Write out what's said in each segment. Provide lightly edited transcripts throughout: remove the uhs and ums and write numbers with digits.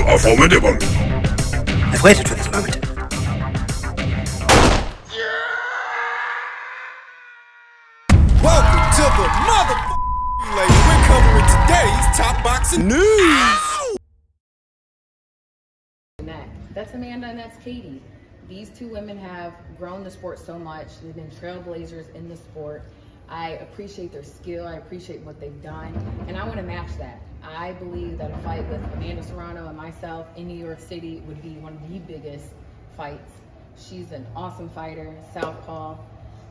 are formidable. I've waited for this moment. Welcome to the motherfucking lady. We're covering today's top boxing news. That's Amanda and that's Katie. These two women have grown the sport so much. They've been trailblazers in the sport. I appreciate their skill. I appreciate what they've done. And I want to match that. I believe that a fight with Amanda Serrano and myself in New York City would be one of the biggest fights. She's an awesome fighter, southpaw.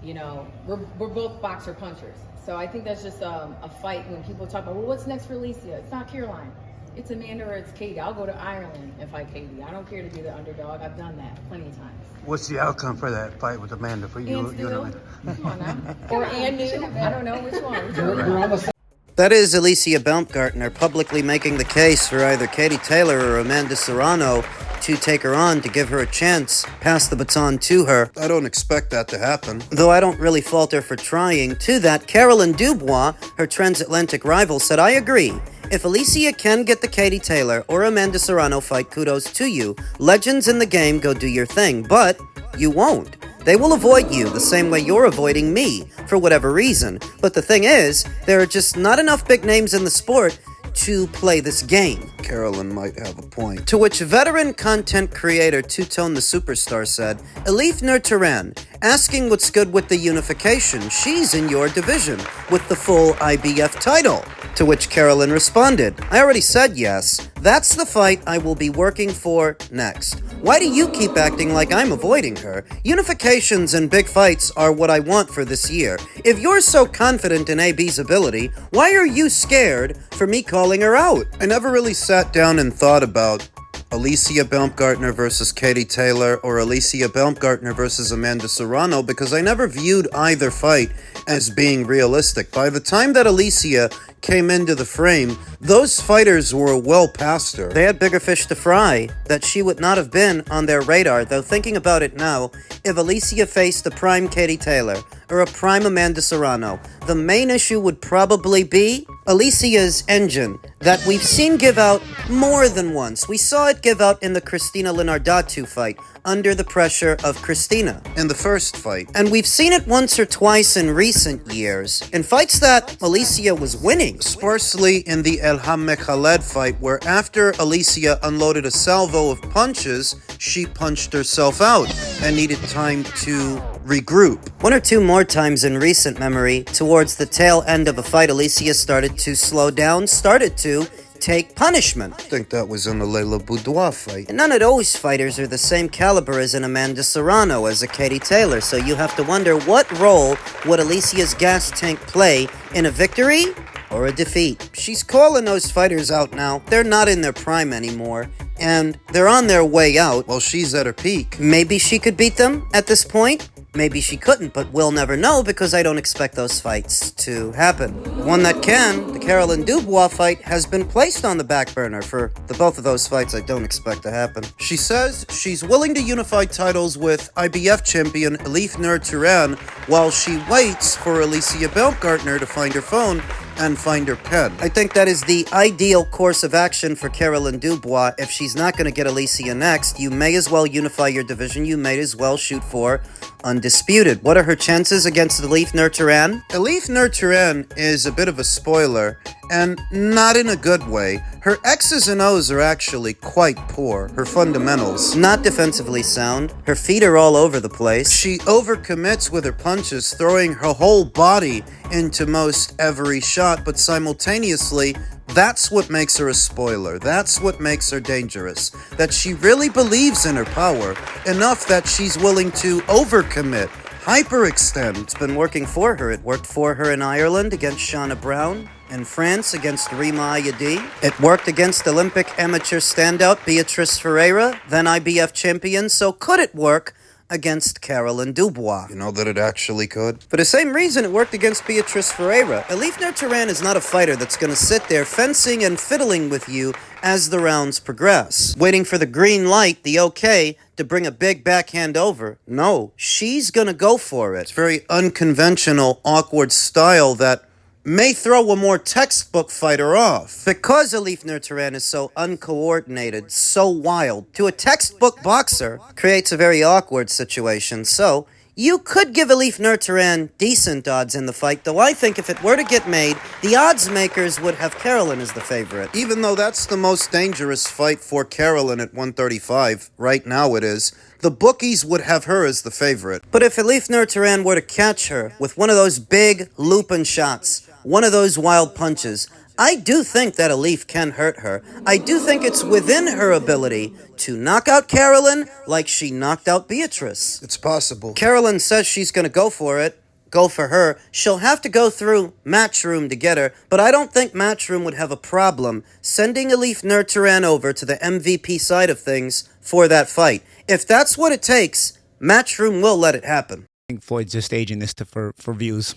You know, we're both boxer punchers. So I think that's just a fight when people talk about, well, what's next for Alycia? It's not Caroline. It's Amanda or it's Katie. I'll go to Ireland and fight Katie. I don't care to be the underdog. I've done that plenty of times. What's the outcome for that fight with Amanda for you? And still, come on now. Or and new. I don't know which one. That is Alycia Baumgardner publicly making the case for either Katie Taylor or Amanda Serrano to take her on, to give her a chance, pass the baton to her. I don't expect that to happen. Though I don't really fault her for trying. To that, Carolyn Dubois, her transatlantic rival, said, I agree. If Alycia can get the Katie Taylor or Amanda Serrano fight, kudos to you. Legends in the game, go do your thing. But you won't. They will avoid you the same way you're avoiding me, for whatever reason. But the thing is, there are just not enough big names in the sport to play this game. Carolyn might have a point. To which veteran content creator 2Tonedasuperstar said, Alycia Turhan, asking what's good with the unification. She's in your division with the full IBF title. To which Carolyn responded, I already said yes. That's the fight I will be working for next. Why do you keep acting like I'm avoiding her? Unifications and big fights are what I want for this year. If you're so confident in AB's ability, why are you scared for me calling her out? I never really sat down and thought about Alycia Baumgardner versus Katie Taylor or Alycia Baumgardner versus Amanda Serrano because I never viewed either fight as being realistic. By the time that Alycia came into the frame, those fighters were well past her. They had bigger fish to fry, that she would not have been on their radar, though thinking about it now, if Alycia faced a prime Katie Taylor or a prime Amanda Serrano, the main issue would probably be Alycia's engine, that we've seen give out more than once. We saw it give out in the Cristina Linardatu fight, under the pressure of Cristina. In the first fight. And we've seen it once or twice in recent years, in fights that Alycia was winning. Sparsely in the Elham Mekhaled fight, where after Alycia unloaded a salvo of punches, she punched herself out and needed time to regroup. One or two more times in recent memory, towards the tail end of a fight, Alycia started to slow down, started to take punishment. I think that was in the Layla Boudoir fight. And none of those fighters are the same caliber as an Amanda Serrano, as a Katie Taylor, so you have to wonder what role would Alycia's gas tank play in a victory or a defeat. She's calling those fighters out now. They're not in their prime anymore, and they're on their way out. Well, she's at her peak. Maybe she could beat them at this point. Maybe she couldn't, but we'll never know because I don't expect those fights to happen. One that can, the Carolyn Dubois fight, has been placed on the back burner for the both of those fights I don't expect to happen. She says she's willing to unify titles with IBF champion Alycia Turhan while she waits for Alycia Baumgardner to find her phone and find her pen. I think that is the ideal course of action for Carolyn Dubois. If she's not going to get Alycia next, you may as well unify your division. You may as well shoot for undisputed. What are her chances against Alycia Turhan? Alycia Turhan is a bit of a spoiler, and not in a good way. Her X's and O's are actually quite poor, her fundamentals. Not defensively sound. Her feet are all over the place. She overcommits with her punches, throwing her whole body into most every shot, but simultaneously, that's what makes her a spoiler. That's what makes her dangerous. That she really believes in her power, enough that she's willing to overcommit, hyperextend. It's been working for her. It worked for her in Ireland against Shauna Brown. In France against Rima Ayadi. It worked against Olympic amateur standout Beatrice Ferreira, then IBF champion. So could it work against Carolyn Dubois? You know that it actually could. For the same reason it worked against Beatrice Ferreira. Alycia Turhan is not a fighter that's going to sit there fencing and fiddling with you as the rounds progress, waiting for the green light, the okay, to bring a big backhand over. No, she's going to go for it. It's very unconventional, awkward style that may throw a more textbook fighter off. Because Alycia Baumgardner is so uncoordinated, so wild, to a textbook boxer creates a very awkward situation. So, you could give Alycia Baumgardner decent odds in the fight, though I think if it were to get made, the odds makers would have Carolyn as the favorite. Even though that's the most dangerous fight for Carolyn at 135, right now it is, the bookies would have her as the favorite. But if Alycia Baumgardner were to catch her with one of those big looping shots, one of those wild punches, I do think that Alycia can hurt her. I do think it's within her ability to knock out Carolyn like she knocked out Beatrice. It's possible. Carolyn says she's going to go for it. Go for her. She'll have to go through Matchroom to get her, but I don't think Matchroom would have a problem sending Alycia Baumgardner over to the MVP side of things for that fight. If that's what it takes, Matchroom will let it happen. I think Floyd's just staging this for views.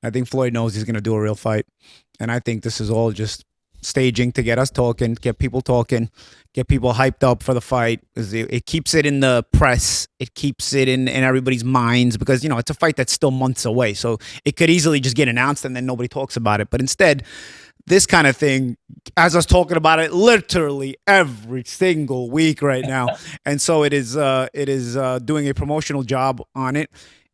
I think Floyd knows he's going to do a real fight. And I think this is all just staging to get us talking, get people hyped up for the fight. It keeps it in the press. It keeps it in everybody's minds because, it's a fight that's still months away. So it could easily just get announced and then nobody talks about it. But instead, this kind of thing, as us talking about it literally every single week right now. And so it is doing a promotional job on it.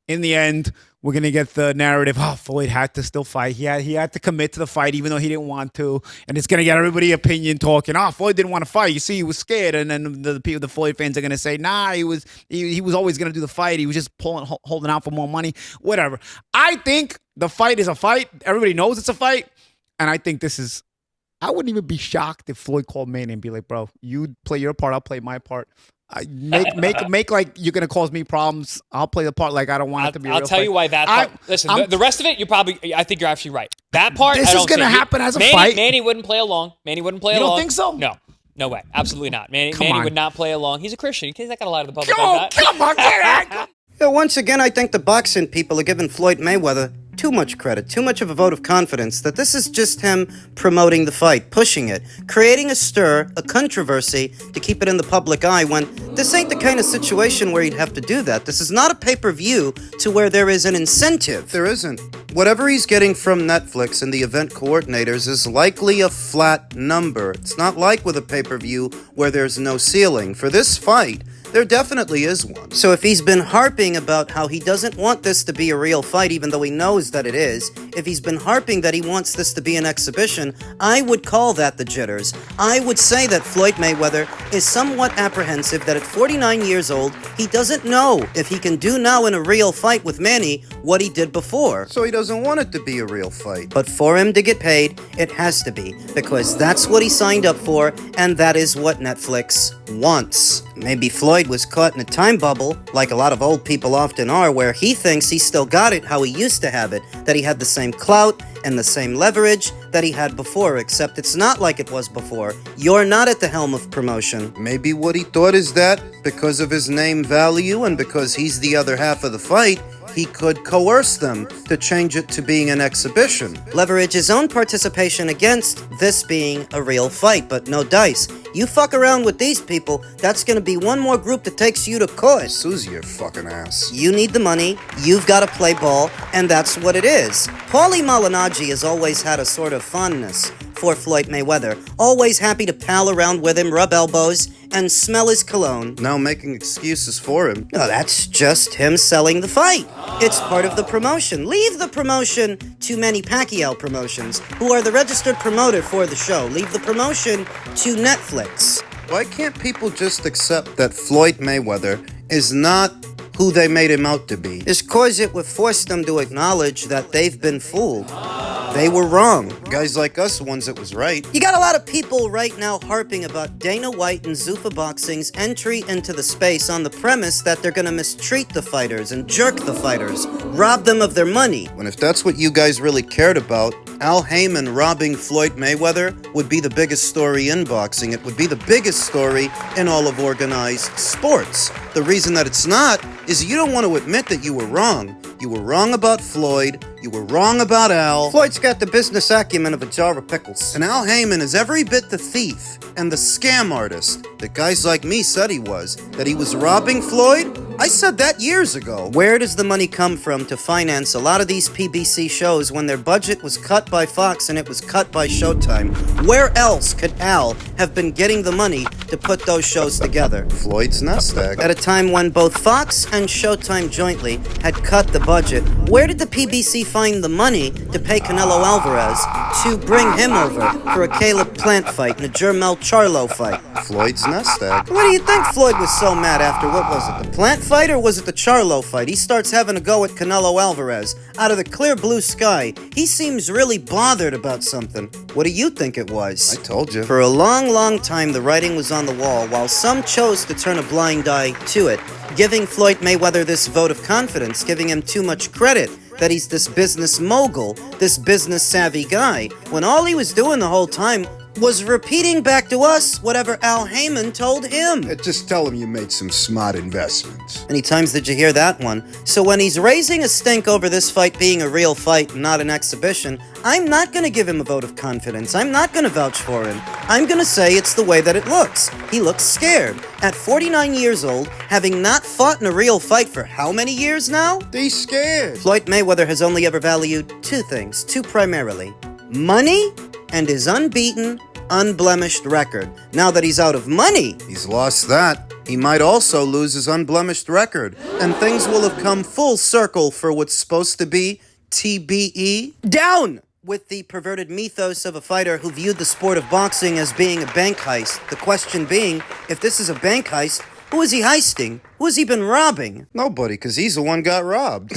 In the end, we're going to get the narrative, Floyd had to still fight. He had to commit to the fight even though he didn't want to. And it's going to get everybody opinion talking, Floyd didn't want to fight. You see, he was scared. And then the Floyd fans are going to say, nah, he was always going to do the fight. He was just holding out for more money, whatever. I think the fight is a fight. Everybody knows it's a fight. And I think I wouldn't even be shocked if Floyd called Manny and be like, bro, you play your part, I'll play my part. Make like you're gonna cause me problems. I'll play the part like I don't want it to be. I'll tell you why that part. Listen, the rest of it, I think you're actually right. That part, this is gonna happen as a fight. Manny wouldn't play along. You don't think so? No way, absolutely not. Manny would not play along. He's a Christian. He's not gonna lie to the public like that. Come on, get out. Once again, I think the boxing people are giving Floyd Mayweather too much credit, too much of a vote of confidence that this is just him promoting the fight, pushing it, creating a stir, a controversy to keep it in the public eye when this ain't the kind of situation where he'd have to do that. This is not a pay-per-view to where there is an incentive. There isn't. Whatever he's getting from Netflix and the event coordinators is likely a flat number. It's not like with a pay-per-view where there's no ceiling. For this fight, there definitely is one. So if he's been harping about how he doesn't want this to be a real fight, even though he knows that it is, if he's been harping that he wants this to be an exhibition, I would call that the jitters. I would say that Floyd Mayweather is somewhat apprehensive that at 49 years old, he doesn't know if he can do now in a real fight with Manny what he did before. So he doesn't want it to be a real fight. But for him to get paid, it has to be, because that's what he signed up for, and that is what Netflix wants. Maybe Floyd was caught in a time bubble, like a lot of old people often are, where he thinks he still got it how he used to have it, that he had the same clout and the same leverage that he had before, except it's not like it was before. You're not at the helm of promotion. Maybe what he thought is that, because of his name value and because he's the other half of the fight, he could coerce them to change it to being an exhibition. Leverage his own participation against this being a real fight, but no dice. You fuck around with these people, that's gonna be one more group that takes you to court. Susie, your fucking ass. You need the money, you've gotta play ball, and that's what it is. Paulie Malignaggi has always had a sort of fondness for Floyd Mayweather, always happy to pal around with him, rub elbows, and smell his cologne. Now making excuses for him. No, that's just him selling the fight. It's part of the promotion. Leave the promotion to Manny Pacquiao Promotions, who are the registered promoter for the show. Leave the promotion to Netflix. Why can't people just accept that Floyd Mayweather is not who they made him out to be? It's cause it would force them to acknowledge that they've been fooled. They were wrong. Guys like us, the ones that was right. You got a lot of people right now harping about Dana White and Zuffa Boxing's entry into the space on the premise that they're gonna mistreat the fighters and jerk the fighters, rob them of their money. When if that's what you guys really cared about, Al Heyman robbing Floyd Mayweather would be the biggest story in boxing. It would be the biggest story in all of organized sports. The reason that it's not is you don't want to admit that you were wrong. You were wrong about Floyd. You were wrong about Al. Floyd's got the business acumen of a jar of pickles. And Al Heyman is every bit the thief and the scam artist that guys like me said he was. That he was robbing Floyd I said that years ago. Where does the money come from to finance a lot of these PBC shows when their budget was cut by Fox and it was cut by Showtime? Where else could Al have been getting the money to put those shows together? Floyd's nest egg. At a time when both Fox and Showtime jointly had cut the budget, where did the PBC find the money to pay Canelo Alvarez to bring him over for a Caleb Plant fight and a Jermel Charlo fight? Floyd's nest egg. What do you think Floyd was so mad after? What was it, the Plant fight or was it the Charlo fight? He starts having a go at Canelo Alvarez out of the clear blue sky. He seems really bothered about something. What do you think it was? I told you. For a long, long time, the writing was on the wall, while some chose to turn a blind eye to it, giving Floyd Mayweather this vote of confidence, giving him too much credit that he's this business mogul, this business-savvy guy, when all he was doing the whole time was repeating back to us whatever Al Heyman told him. Just tell him you made some smart investments. Many times did you hear that one? So when he's raising a stink over this fight being a real fight and not an exhibition, I'm not going to give him a vote of confidence. I'm not going to vouch for him. I'm going to say it's the way that it looks. He looks scared. At 49 years old, having not fought in a real fight for how many years now? He's scared. Floyd Mayweather has only ever valued two things, two primarily: money and his unbeaten, unblemished record. Now that he's out of money, he's lost that. He might also lose his unblemished record, and things will have come full circle for what's supposed to be TBE. Down with the perverted mythos of a fighter who viewed the sport of boxing as being a bank heist. The question being, if this is a bank heist, who is he heisting? Who has he been robbing? Nobody, because he's the one got robbed.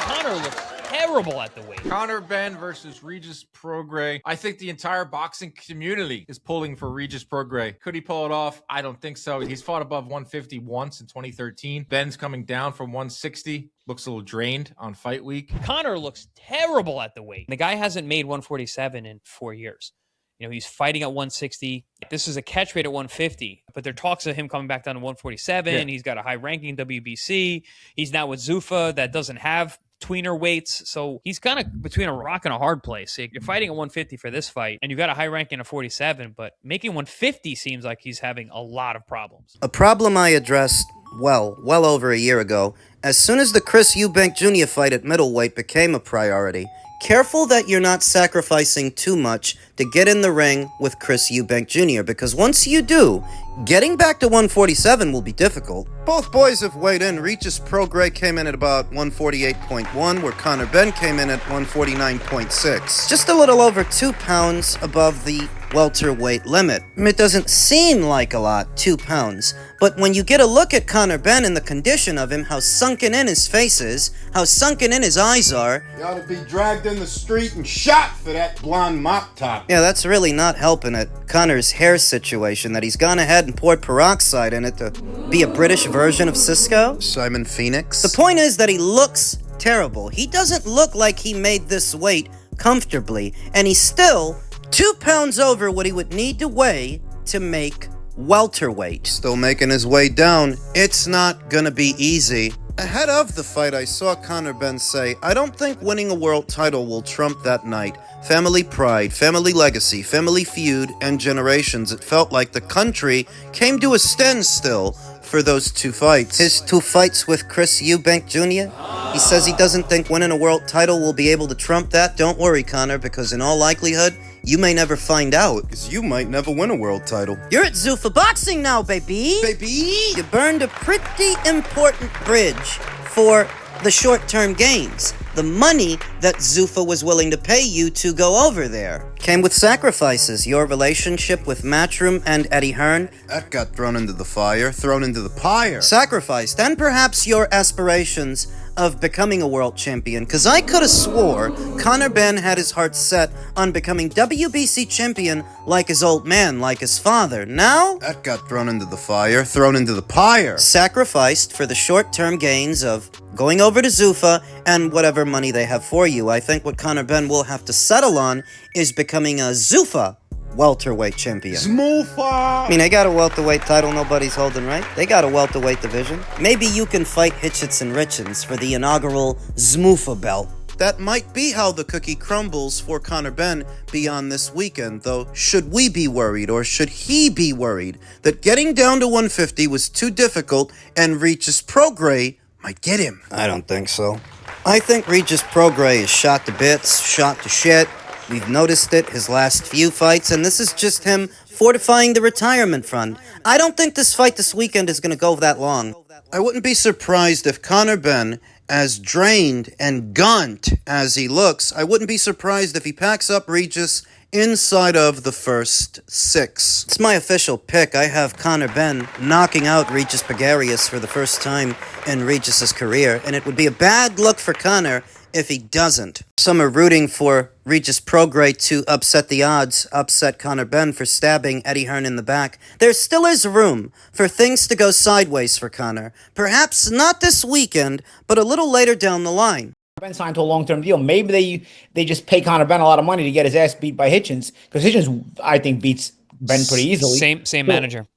Conor looks terrible at the weight. Conor Benn versus Regis Prograis. I think the entire boxing community is pulling for Regis Prograis. Could he pull it off? I don't think so. He's fought above 150 once in 2013. Benn's coming down from 160. Looks a little drained on fight week. Conor looks terrible at the weight. The guy hasn't made 147 in 4 years. You know, he's fighting at 160. This is a catch weight at 150, but there are talks of him coming back down to 147. Yeah. He's got a high ranking WBC. He's now with Zuffa that doesn't have tweener weights. So he's kind of between a rock and a hard place. You're fighting at 150 for this fight, and you've got a high ranking of 47, but making 150 seems like he's having a lot of problems. A problem I addressed well over a year ago, as soon as the Chris Eubank Jr. fight at middleweight became a priority. Careful that you're not sacrificing too much to get in the ring with Chris Eubank Jr., because once you do, getting back to 147 will be difficult. Both boys have weighed in. Regis Prograis came in at about 148.1, where Conor Benn came in at 149.6. Just a little over 2 pounds above the welterweight limit. It doesn't seem like a lot, 2 pounds, but when you get a look at Conor Benn and the condition of him, how sunken in his face is, how sunken in his eyes are. You ought to be dragged in the street and shot for that blonde mop top. Yeah, that's really not helping it. Conor's hair situation, that he's gone ahead and poured peroxide in it to be a British version of Cisco. Simon Phoenix. The point is that he looks terrible. He doesn't look like he made this weight comfortably, and he's still 2 pounds over what he would need to weigh to make welterweight. Still making his way down. It's not gonna be easy. Ahead of the fight, I saw Conor Benn say, "I don't think winning a world title will trump that night. Family pride, family legacy, family feud, and generations." It felt like the country came to a standstill for those two fights. His 2 fights with Chris Eubank Jr. He says he doesn't think winning a world title will be able to trump that. Don't worry, Conor, because in all likelihood, you may never find out. Because you might never win a world title. You're at Zuffa Boxing now, baby! Baby! You burned a pretty important bridge for the short-term gains. The money that Zuffa was willing to pay you to go over there came with sacrifices. Your relationship with Matchroom and Eddie Hearn, that got thrown into the fire, thrown into the pyre. Sacrificed, and perhaps your aspirations of becoming a world champion, because I could have swore Conor Benn had his heart set on becoming WBC champion like his old man, like his father. Now, that got thrown into the fire, thrown into the pyre. Sacrificed for the short-term gains of going over to Zuffa and whatever money they have for you. I think what Conor Benn will have to settle on is becoming a Zuffa welterweight champion. Zmoofa! I mean, they got a welterweight title nobody's holding, right? They got a welterweight division. Maybe you can fight Hitchens and Richens for the inaugural Zmoofa belt. that might be how the cookie crumbles for Conor Benn beyond this weekend, though should we be worried, or should he be worried, that getting down to 150 was too difficult and Regis Prograis might get him? I don't think so. I think Regis Prograis is shot to bits, shot to shit. We've noticed it his last few fights, and this is just him fortifying the retirement fund. I don't think this fight this weekend is going to go that long. I wouldn't be surprised if Conor Benn, as drained and gaunt as he looks, I wouldn't be surprised if he packs up Regis inside of the first 6. It's my official pick. I have Conor Benn knocking out Regis Baumgardner for the first time in Regis's career, and it would be a bad look for Conor if he doesn't. Some are rooting for Regis Prograis to upset the odds, upset Conor Benn for stabbing Eddie Hearn in the back. There still is room for things to go sideways for Conor. Perhaps not this weekend, but a little later down the line. Benn signed to a long-term deal. Maybe they just pay Conor Benn a lot of money to get his ass beat by Hitchens, because Hitchens, I think, beats Benn pretty easily. Same manager.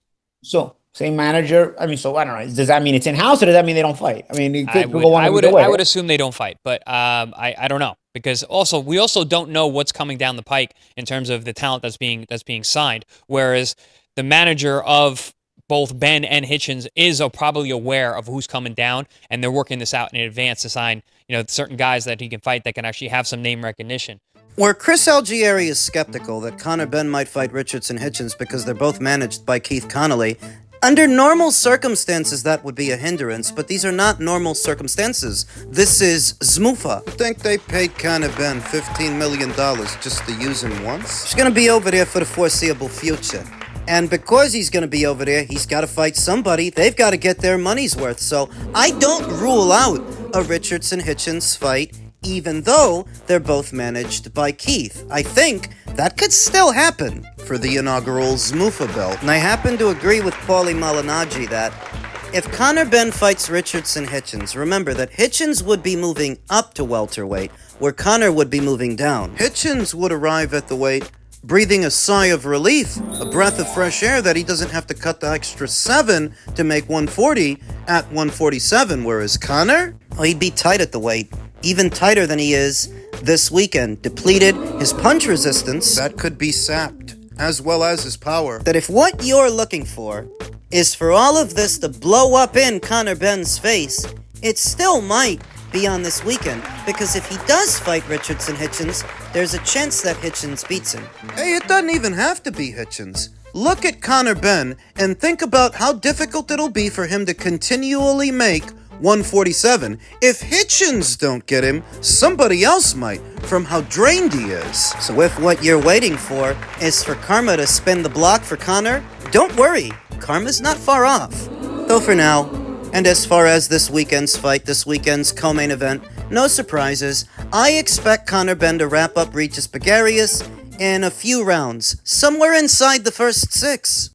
So same manager. I mean, so I don't know. Does that mean it's in-house, or does that mean they don't fight? I mean, I would assume they don't fight, but I don't know, because we also don't know what's coming down the pike in terms of the talent that's being signed. Whereas the manager of both Benn and Hitchens is probably aware of who's coming down, and they're working this out in advance to sign, certain guys that he can fight that can actually have some name recognition. Where Chris Algieri is skeptical that Conor Benn might fight Richardson Hitchens because they're both managed by Keith Connolly, under normal circumstances that would be a hindrance, but these are not normal circumstances. This is Zmufa. I think they paid Conor Benn $15 million just to use him once. He's going to be over there for the foreseeable future. And because he's going to be over there, he's got to fight somebody. They've got to get their money's worth. So I don't rule out a Richardson-Hitchens fight, even though they're both managed by Keith. I think that could still happen for the inaugural Zmufa belt. And I happen to agree with Paulie Malignaggi that if Conor Benn fights Richardson-Hitchens, remember that Hitchens would be moving up to welterweight, where Conor would be moving down. Hitchens would arrive at the weight breathing a sigh of relief, a breath of fresh air that he doesn't have to cut the extra 7 to make 140 at 147, whereas Conor? Well, he'd be tight at the weight, even tighter than he is this weekend. Depleted, his punch resistance. That could be sapped, as well as his power. That if what you're looking for is for all of this to blow up in Conor Benn's face, it still might be on this weekend, because if he does fight Richardson-Hitchens, there's a chance that Hitchens beats him. Hey, it doesn't even have to be Hitchens. Look at Conor Benn and think about how difficult it'll be for him to continually make 147. If Hitchens don't get him, somebody else might, from how drained he is. So if what you're waiting for is for karma to spin the block for Conor, don't worry, karma's not far off. Though for now, and as far as this weekend's fight, this weekend's co-main event, no surprises. I expect Conor Benn to wrap up Regis Baumgardner in a few rounds, somewhere inside the first 6.